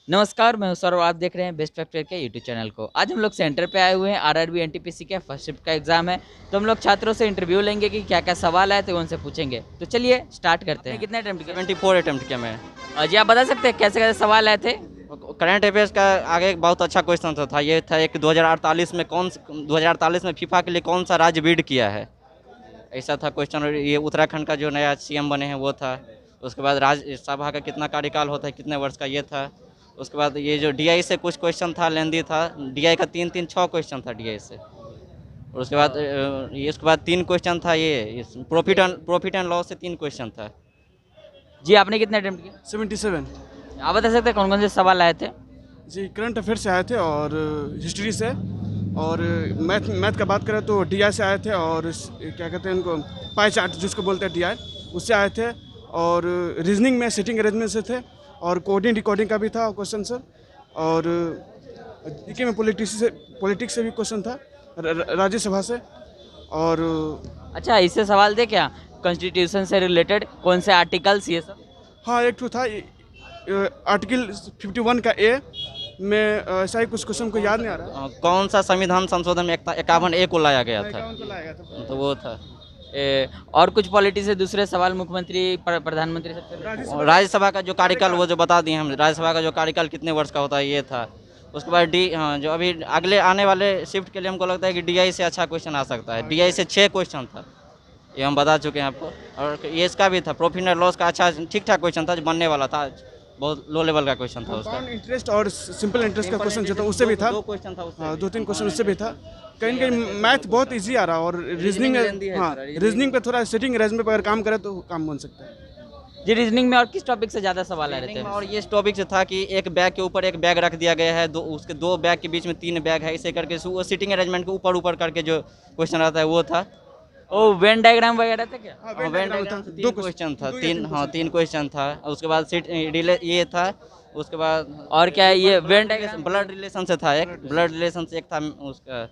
नमस्कार, मैं हूं सौरभ। आप देख रहे हैं बेस्ट फैक्टर के यूट्यूब चैनल को। आज हम लोग सेंटर पे आए हुए हैं। आरआरबी एनटीपीसी के फर्स्ट शिफ्ट का एग्जाम है, तो हम लोग छात्रों से इंटरव्यू लेंगे कि क्या क्या सवाल आए थे उनसे पूछेंगे। तो चलिए स्टार्ट करते हैं। कितने अटेम्प्ट किए? 74 अटेम्प्ट किया मैं। जी आप बता सकते हैं कैसे कैसे सवाल आए थे? करंट अफेयर्स का आगे एक बहुत अच्छा क्वेश्चन था। ये था एक 2048 में फीफा के लिए कौन सा राज्य बिड किया है, ऐसा था क्वेश्चन। और ये उत्तराखंड का जो नया सीएम बने हैं वो था। उसके बाद राज्यसभा का कितना कार्यकाल होता है, कितने वर्ष का, ये था। उसके बाद ये जो डीआई से कुछ क्वेश्चन था, लेंदी था। डीआई का 6 क्वेश्चन था डीआई से। और उसके बाद 3 क्वेश्चन था ये प्रॉफिट एंड लॉस से 3 क्वेश्चन था। जी आपने कितने अटेम्प्ट किए? 77। आप बता सकते हैं कौन कौन से सवाल आए थे? जी करंट अफेयर से आए थे और हिस्ट्री से, और मैथ का बात करें तो डीआई से आए थे, और क्या कहते हैं उनको, पाई चार्ट जिसको बोलते हैं डीआई, उससे आए थे। और रीजनिंग में सिटिंग अरेंजमेंट से थे, और कोडिंग डिकोडिंग का भी था क्वेश्चन सर। और जीके में पॉलिटिक्स से भी क्वेश्चन था, राज्यसभा से। और अच्छा, इससे सवाल थे क्या कॉन्स्टिट्यूशन से रिलेटेड? कौन से आर्टिकल्स ये सब? हाँ, एक तो था आर्टिकल 51 का ए में, ऐसा ही कुछ क्वेश्चन को याद नहीं आ रहा है। कौन सा संविधान संशोधन में 51A को लाया गया था, 51 को लाया गया था। तो वो था। और कुछ पॉलिटी से दूसरे सवाल, मुख्यमंत्री प्रधानमंत्री सबसे? और राज्यसभा का जो कार्यकाल, वो जो बता दिए हम, राज्यसभा का जो कार्यकाल कितने वर्ष का होता है, ये था। उसके बाद हाँ, जो अभी अगले आने वाले शिफ्ट के लिए हमको लगता है कि डीआई से अच्छा क्वेश्चन आ सकता है। डीआई से 6 क्वेश्चन था, ये हम बता चुके हैं आपको। और ये इसका भी था, प्रॉफिट एंड लॉस का अच्छा ठीक ठाक क्वेश्चन था, जो बनने वाला था। बहुत लो लेवल का क्वेश्चन था उसका। कंपाउंड इंटरेस्ट और सिंपल इंटरेस्ट का क्वेश्चन जो था उससे भी था। 2 क्वेश्चन था उससे। हाँ, 2-3 क्वेश्चन उससे भी था। कहीं न कहीं मैथ बहुत इजी आ रहा, और रीजनिंग में, हाँ, रीजनिंग पे थोड़ा सिटिंग अरेंजमेंट पर अगर काम करे तो काम बन सकता है। जी रीजनिंग में और किस टॉपिक से ज़्यादा सवाल आ रहे थे? और ये टॉपिक से था कि एक बैग के ऊपर एक बैग रख दिया गया है, उसके 2 बैग के बीच में 3 बैग है, इसे करके वो सिटिंग अरेंजमेंट के ऊपर करके जो क्वेश्चन आता है वो था। ओ वेन डायग्राम वगैरह था क्या? हाँ, वेन डायग्राम से 2 क्वेश्चन था, 3 क्वेश्चन था। उसके बाद ये था। उसके बाद और क्या है ये वेन डायग्राम? ब्लड रिलेशन से था, एक ब्लड रिलेशन से एक था उसका,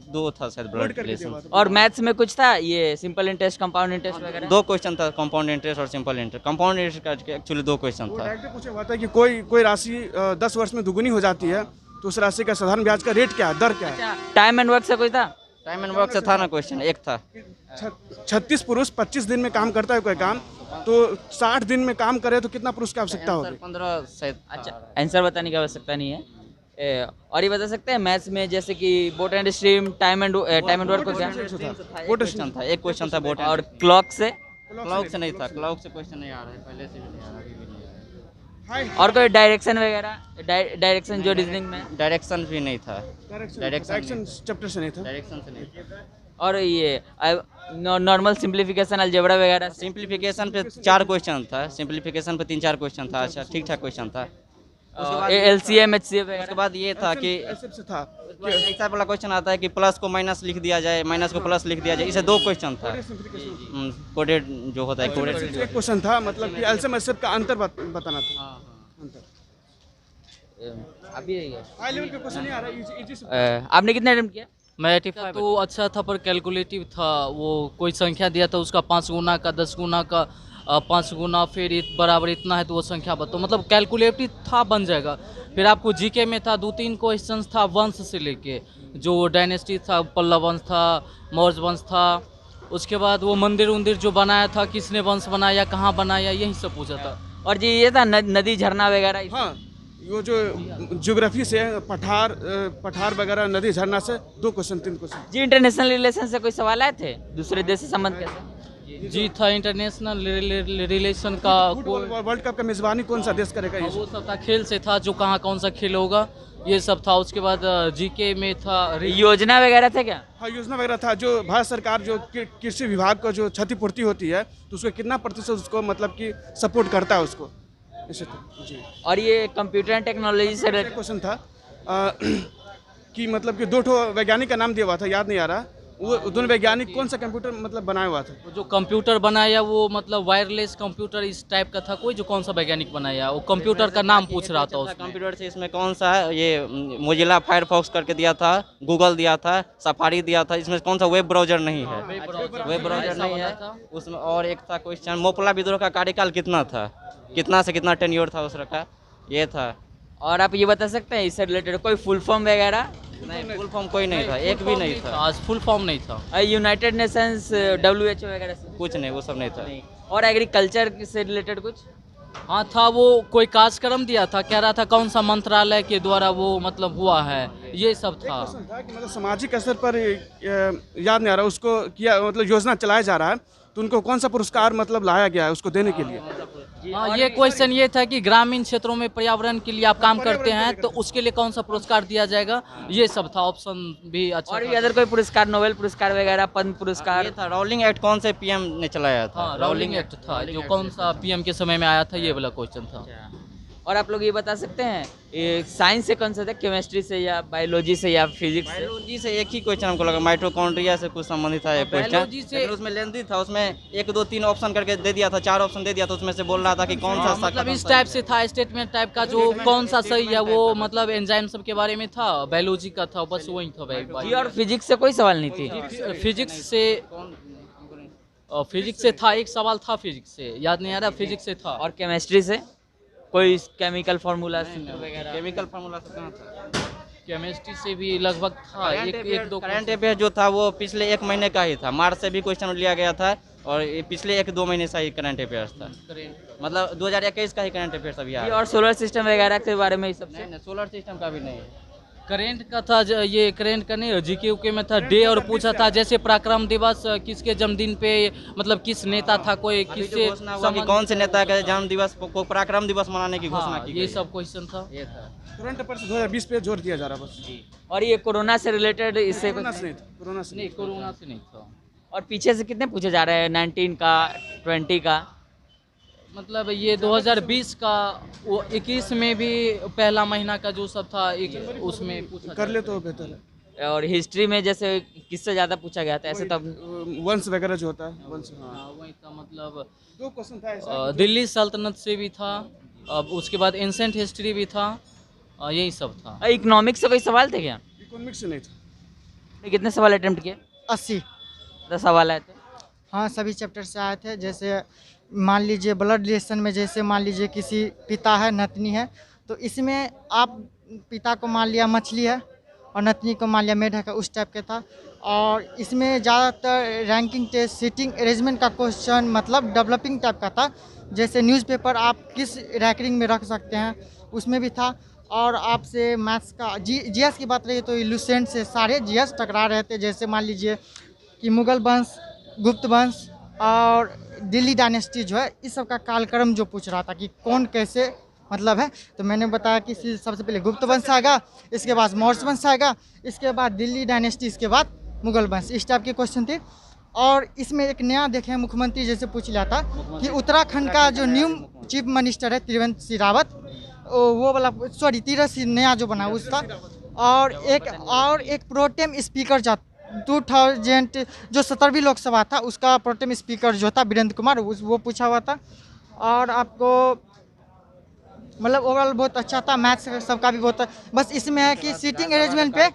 2 था शायद ब्लड रिलेशन। और मैथ्स में कुछ था ये सिंपल इंटरेस्ट, कंपाउंड इंटरेस्ट वगैरह? 2 क्वेश्चन था, कंपाउंड इंटरेस्ट और सिंपल इंटरेस्ट। कंपाउंड इंटरेस्ट का एक्चुअली 2 क्वेश्चन वो था। डायरेक्ट पूछा हुआ था कि कोई राशि 10 वर्ष में दुगुनी हो जाती है, तो उस राशि का साधारण ब्याज का रेट क्या है, दर क्या है। टाइम एंड वर्क से कुछ था? टाइम एंड वर्क से था ना क्वेश्चन, एक था। 36 पुरुष 25 दिन में काम करता है कोई काम, तो 60 दिन में काम करे तो कितना पुरुष की आवश्यकता होगी? 15 शायद। अच्छा, आंसर बताने की आवश्यकता नहीं है। और ये बता सकते हैं मैथ्स में जैसे कि boat and stream, time and work को क्या? वो क्वेश्चन था, एक क्वेश्चन था बोट। और क्लॉक से? क्लॉक से नहीं था, क्लॉक से क्वेश्चन नहीं आ रहा है, पहले से भी नहीं आ रहा, अभी भी नहीं आ रहा है। और कोई डायरेक्शन वगैरह? डायरेक्शन जो रीजनिंग में? डायरेक्शन भी नहीं था, डायरेक्शन चैप्टर से नहीं था। डायरेक्शन से नहीं था। और ये नॉर्मल सिंप्लीफिकेशन, अलजेब्रा वगैरह? सिंप्लीफिकेशन पे 4 क्वेश्चन था, सिंप्लीफिकेशन पे 3-4 क्वेश्चन था। अच्छा, ठीक ठाक क्वेश्चन था। एलसीएम एचसीएफ उसके वगैरह? बाद ये था कि ऐसे से था ऐसा वाला क्वेश्चन आता है कि प्लस को माइनस लिख दिया जाए, माइनस को प्लस लिख दिया जाए, इसे 2 क्वेश्चन था। कोडेड जो होता है, कोडेड। एक क्वेश्चन था, मतलब कि एलसीएम एचसीएफ का अंतर बताना था। अंतर अभी रही है। हाई लेवल का क्वेश्चन नहीं आ रहा, इजी से। आपने कितने अटेम्प्ट किया? मैं 85 तो अच्छा था, पर कैलकुलेटिव था। वो कोई संख्या दिया था, उसका 5 गुना का, 10 गुना का, 5 गुना, फिर बराबर इतना है तो वो संख्या बताओ, मतलब कैलकुलेटिव था, बन जाएगा। फिर आपको जीके में था 2-3 क्वेश्चंस था वंश से लेके, जो डायनेस्टी था, पल्लव वंश था, मौर्य वंश था। उसके बाद वो मंदिर उंदिर जो बनाया था, किसने वंश बनाया, कहाँ बनाया, यही सब पूछा था। और जी ये था नदी झरना वगैरह? हाँ, वो जो ज्योग्राफी से पठार वगैरह, नदी झरना से 2 क्वेश्चन 3 क्वेश्चन। जी इंटरनेशनल रिलेशन से कोई सवाल आए थे? दूसरे देश से संबंध कैसे? जी था इंटरनेशनल रिलेशन का। वर्ल्ड कप का मेजबानी कौन सा देश करेगा? वो सब था, खेल से था, जो कहाँ कौन सा खेल होगा, ये सब था। उसके बाद जीके में था योजना वगैरह थे क्या? हाँ, योजना वगैरह था। जो भारत सरकार जो कृषि विभाग को जो क्षतिपूर्ति होती है, तो उसको कितना प्रतिशत उसको मतलब कि सपोर्ट करता है उसको, ऐसे था जी। और ये कंप्यूटर एंड टेक्नोलॉजी से एक क्वेश्चन था कि मतलब कि 2 वैज्ञानिक का नाम दिया हुआ था, याद नहीं आ रहा। वो दोनों वैज्ञानिक कौन सा कंप्यूटर मतलब बनाया हुआ था? वो जो कंप्यूटर बनाया, वो मतलब वायरलेस कंप्यूटर इस टाइप का था, कोई जो कौन सा वैज्ञानिक बनाया, वो कंप्यूटर का नाम पूछ रहा था उसमें। कंप्यूटर से इसमें कौन सा है, ये मोजिला फायरफॉक्स करके दिया था, गूगल दिया था, सफारी दिया था, इसमें कौन सा वेब ब्राउजर नहीं है, वेब ब्राउजर नहीं है उसमें। और एक था क्वेश्चन, मोपला विद्रोह का कार्यकाल कितना था, कितना से कितना टेन्योर था उसका, ये था। और आप ये बता सकते हैं इससे रिलेटेड कोई फुल फॉर्म वगैरह? नहीं, फुल फॉर्म कोई नहीं था, एक भी नहीं था, आज फुल फॉर्म नहीं था। यूनाइटेड नेशंस WHO वगैरह से? कुछ नहीं, वो सब नहीं था। और एग्रीकल्चर से रिलेटेड कुछ? हाँ था, वो कोई कार्यक्रम दिया था, कह रहा था कौन सा मंत्रालय के द्वारा वो मतलब हुआ है, ये सब था। क्वेश्चन था कि मतलब सामाजिक स्तर पर याद नहीं आ रहा उसको किया, मतलब योजना चलाया जा रहा है, तो उनको कौन सा पुरस्कार मतलब लाया गया है उसको देने के लिए? हाँ, ये क्वेश्चन ये था कि ग्रामीण क्षेत्रों में पर्यावरण के लिए आप काम करते हैं तो उसके लिए कौन सा पुरस्कार दिया जाएगा, ये सब था। ऑप्शन भी अच्छा और था। भी अदर कोई पुरस्कार, नोबेल पुरस्कार वगैरह, पद्म पुरस्कार? ये था रोलिंग एक्ट कौन से पीएम ने चलाया था? हाँ, रोलिंग एक्ट था, जो कौन सा पीएम के समय में आया था, ये वाला क्वेश्चन था। और आप लोग ये बता सकते हैं साइंस से कौन सा था, केमिस्ट्री से या बायोलॉजी से या फिजिक्स से? बायोलॉजी से एक ही क्वेश्चन हमको लगा, माइटोकॉन्ड्रिया से कुछ संबंधित था ये क्वेश्चन। बायोलॉजी से- लेकिन उसमें लेंथी था, उसमें 1 2 3 ऑप्शन करके दे दिया था, 4 ऑप्शन दे दिया था, उसमें से बोल रहा था कि कौन सा मतलब इस टाइप से था, स्टेटमेंट टाइप का, जो कौन सा सही है वो मतलब एंजाइम सब के बारे में था, बायोलॉजी का था, बस वही था भाई। जी, और फिजिक्स से कोई सवाल नहीं थी? फिजिक्स से था, एक सवाल था फिजिक्स से, याद नहीं आ रहा, फिजिक्स से था। और केमिस्ट्री से कोई केमिकल फार्मूला वगैरह? केमिकल फार्मूला से कहाँ था? केमिस्ट्री से भी लगभग था, एक दो करंट अफेयर जो था वो पिछले 1 महीने का ही था, मार्च से भी क्वेश्चन लिया गया था, और ये पिछले 1 2 महीने से ही करंट अफेयर्स था, मतलब 2021 का ही करंट अफेयर्स अभी जी, आया। और सोलर सिस्टम वगैरह के बारे में ये सब से? नहीं, सोलर सिस्टम का भी नहीं है। करेंट का था, ये करेंट का नहीं, जीके में था डे, और पूछा था जैसे पराक्रम दिवस किसके जन्मदिन पे, मतलब किस नेता था, कोई अभी जो किससे घोषणा हुआ कि कौन से नेता का जन्म दिवस को पराक्रम दिवस मनाने की घोषणा हाँ, की ये गई। सब क्वेश्चन था। ये था। करंट अफेयर से 2020 पे जोर दिया जा रहा बस। और ये कोरोना से रिलेटेड इससे कोरोना से नहीं था, कोरोना से नहीं, कोरोना से नहीं था। और पीछे से कितने पूछे जा रहे हैं? 19 का, 20 का? मतलब ये 2020 का, वो 21 में भी पहला महीना का जो सब था, उसमें पूछा कर ले तो बेहतर है। और हिस्ट्री में जैसे किससे ज़्यादा पूछा गया था ऐसे? तो वंश वगैरह जो होता है, वंश। हाँ, हाँ, वही था, मतलब 2 क्वेश्चन था ऐसा। दिल्ली सल्तनत से भी था, अब उसके बाद एंसेंट हिस्ट्री भी था, यही सब था। इकोनॉमिक्स से कोई सवाल थे क्या? इकोनॉमिक्स से नहीं था। आपने कितने सवाल अटेम्प्ट किए? 80। 10 सवाल आए थे। हाँ, सभी चैप्टर से आए थे। जैसे मान लीजिए ब्लड रिलेशन में, जैसे मान लीजिए किसी पिता है, नतनी है, तो इसमें आप पिता को मान लिया मछली है और नतनी को मान लिया मेढक है, उस टाइप का था। और इसमें ज़्यादातर रैंकिंग टेस्ट, सीटिंग अरेंजमेंट का क्वेश्चन मतलब डेवलपिंग टाइप का था। जैसे न्यूज़पेपर आप किस रैंकिंग में रख सकते हैं, उसमें भी था। और आपसे मैथ्स का जीएस की बात रही तो लुसेंट से सारे जीएस टकरा रहे थे। जैसे मान लीजिए कि मुगल वंश, गुप्त वंश और दिल्ली डायनेस्टी जो है, इस सब का कालक्रम जो पूछ रहा था कि कौन कैसे मतलब है, तो मैंने बताया कि सबसे पहले गुप्त वंश आएगा, इसके बाद मौर्य वंश आएगा, इसके बाद दिल्ली डायनेस्टी, इसके बाद मुगल वंश, इस टाइप के क्वेश्चन थे। और इसमें एक नया देखें, मुख्यमंत्री जैसे पूछ लिया था कि उत्तराखंड का जो न्यू चीफ मिनिस्टर है त्रिवेंद्र सिंह रावत, वो वाला सॉरी तीरथ सिंह नया जो बना उसका। और एक प्रोटेम स्पीकर 2000 जो 17वीं लोकसभा था उसका प्रोटेम स्पीकर जो था वीरेंद्र कुमार, वो पूछा हुआ था। और आपको मतलब ओवरऑल बहुत अच्छा था। मैथ्स सबका भी बहुत, बस इसमें है कि सीटिंग अरेंजमेंट पे,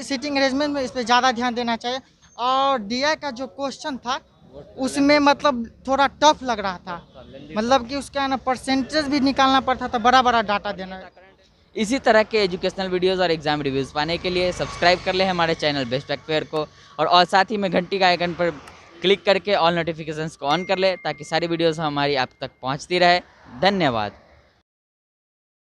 सीटिंग अरेंजमेंट में इस पर ज़्यादा ध्यान देना चाहिए। और डीआई का जो क्वेश्चन था उसमें मतलब थोड़ा टफ लग रहा था, मतलब कि उसका ना परसेंटेज भी निकालना पड़ता था, बड़ा बड़ा डाटा देना। इसी तरह के एजुकेशनल वीडियोस और एग्जाम रिव्यूज़ पाने के लिए सब्सक्राइब कर ले हमारे चैनल बेस्ट फैक्ट को, और साथ ही में घंटी का आइकन पर क्लिक करके ऑल नोटिफिकेशंस को ऑन कर ले, ताकि सारी वीडियोस हमारी आप तक पहुंचती रहे। धन्यवाद।